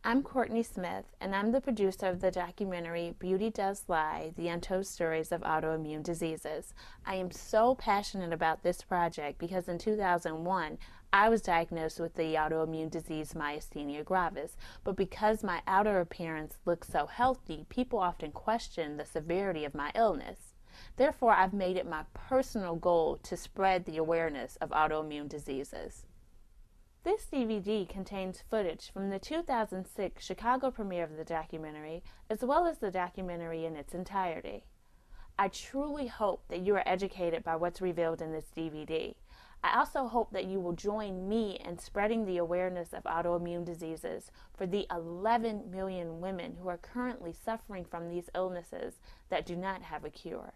I'm Courtney Smith, and I'm the producer of the documentary Beauty Does Lie, The Untold Stories of Autoimmune Diseases. I am so passionate about this project because in 2001, I was diagnosed with the autoimmune disease Myasthenia Gravis, but because my outer appearance looks so healthy, people often question the severity of my illness. Therefore, I've made it my personal goal to spread the awareness of autoimmune diseases. This DVD contains footage from the 2006 Chicago premiere of the documentary, as well as the documentary in its entirety. I truly hope that you are educated by what's revealed in this DVD. I also hope that you will join me in spreading the awareness of autoimmune diseases for the 11 million women who are currently suffering from these illnesses that do not have a cure.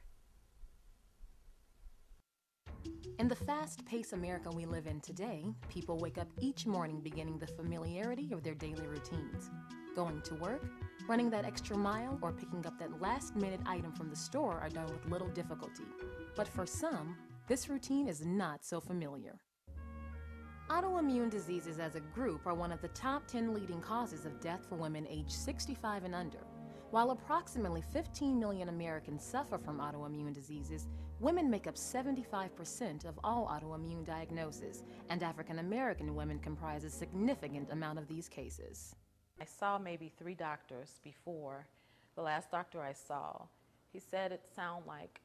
In the fast-paced America we live in today, people wake up each morning beginning the familiarity of their daily routines. Going to work, running that extra mile, or picking up that last-minute item from the store are done with little difficulty. But for some, this routine is not so familiar. Autoimmune diseases as a group are one of the top 10 leading causes of death for women aged 65 and under. While approximately 15 million Americans suffer from autoimmune diseases, women make up 75% of all autoimmune diagnoses, and African American women comprise a significant amount of these cases. I saw maybe 3 doctors before. The last doctor I saw, he said it sounded like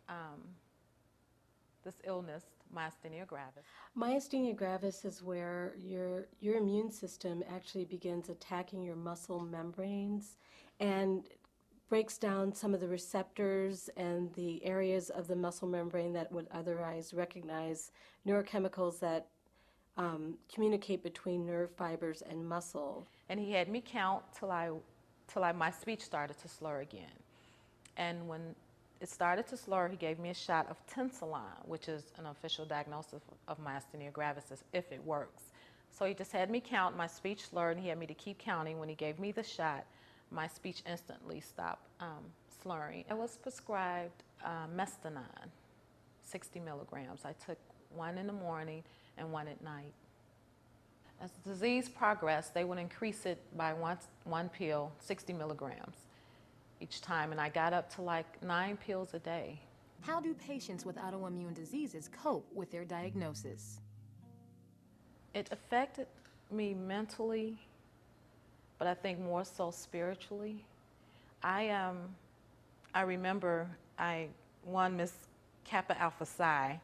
this illness, myasthenia gravis. Myasthenia gravis is where your immune system actually begins attacking your muscle membranes and breaks down some of the receptors and the areas of the muscle membrane that would otherwise recognize neurochemicals that communicate between nerve fibers and muscle. And he had me count till my speech started to slur again. And when it started to slur, he gave me a shot of Tensilon, which is an official diagnosis of myasthenia gravis if it works. So he just had me count, my speech slurred, and he had me to keep counting. When he gave me the shot, my speech instantly stopped slurring. I was prescribed Myasthenia, 60 milligrams. I took 1 in the morning and 1 at night. As the disease progressed, they would increase it by one pill, 60 milligrams each time, and I got up to like 9 pills a day. How do patients with autoimmune diseases cope with their diagnosis? It affected me mentally, but I think more so spiritually. I remember I won Miss Kappa Alpha Psi.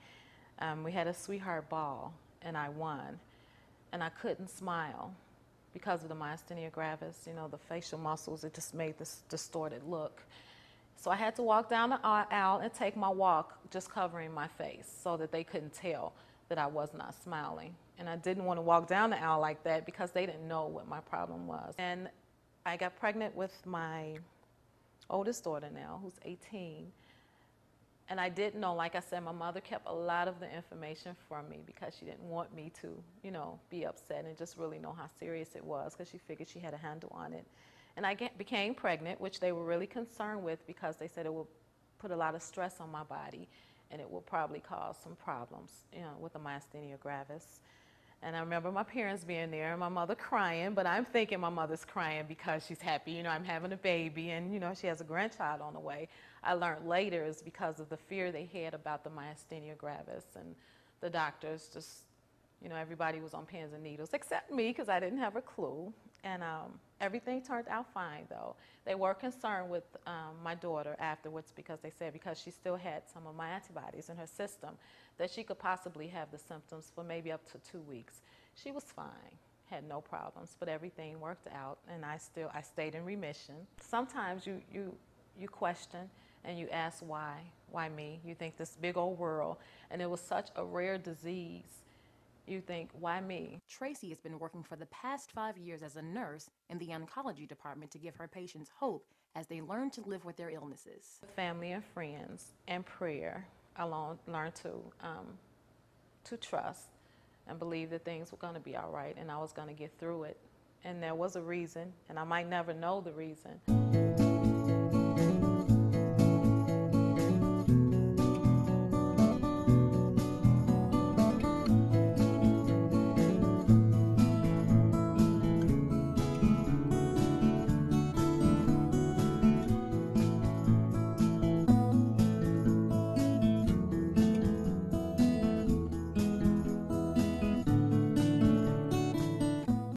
We had a sweetheart ball, and I won. And I couldn't smile because of the myasthenia gravis. You know, the facial muscles, it just made this distorted look. So I had to walk down the aisle and take my walk just covering my face so that they couldn't tell that I was not smiling. And I didn't want to walk down the aisle like that because they didn't know what my problem was. And I got pregnant with my oldest daughter now, who's 18. And I didn't know, like I said, my mother kept a lot of the information from me because she didn't want me to, you know, be upset and just really know how serious it was because she figured she had a handle on it. And I became pregnant, which they were really concerned with because they said it would put a lot of stress on my body and it will probably cause some problems, you know, with the myasthenia gravis. And I remember my parents being there and my mother crying, but I'm thinking my mother's crying because she's happy, you know, I'm having a baby and, you know, she has a grandchild on the way. I learned later is because of the fear they had about the myasthenia gravis, and the doctors just, you know, everybody was on pins and needles except me because I didn't have a clue. And everything turned out fine, though. They were concerned with my daughter afterwards because they said because she still had some of my antibodies in her system that she could possibly have the symptoms for maybe up to 2 weeks. She was fine, had no problems, but everything worked out, and I stayed in remission. Sometimes you question and you ask why me? You think this big old world, and it was such a rare disease. You think, why me? Tracy has been working for the past 5 years as a nurse in the oncology department to give her patients hope as they learn to live with their illnesses. Family and friends and prayer, I learned to trust and believe that things were going to be all right and I was going to get through it. And there was a reason, and I might never know the reason.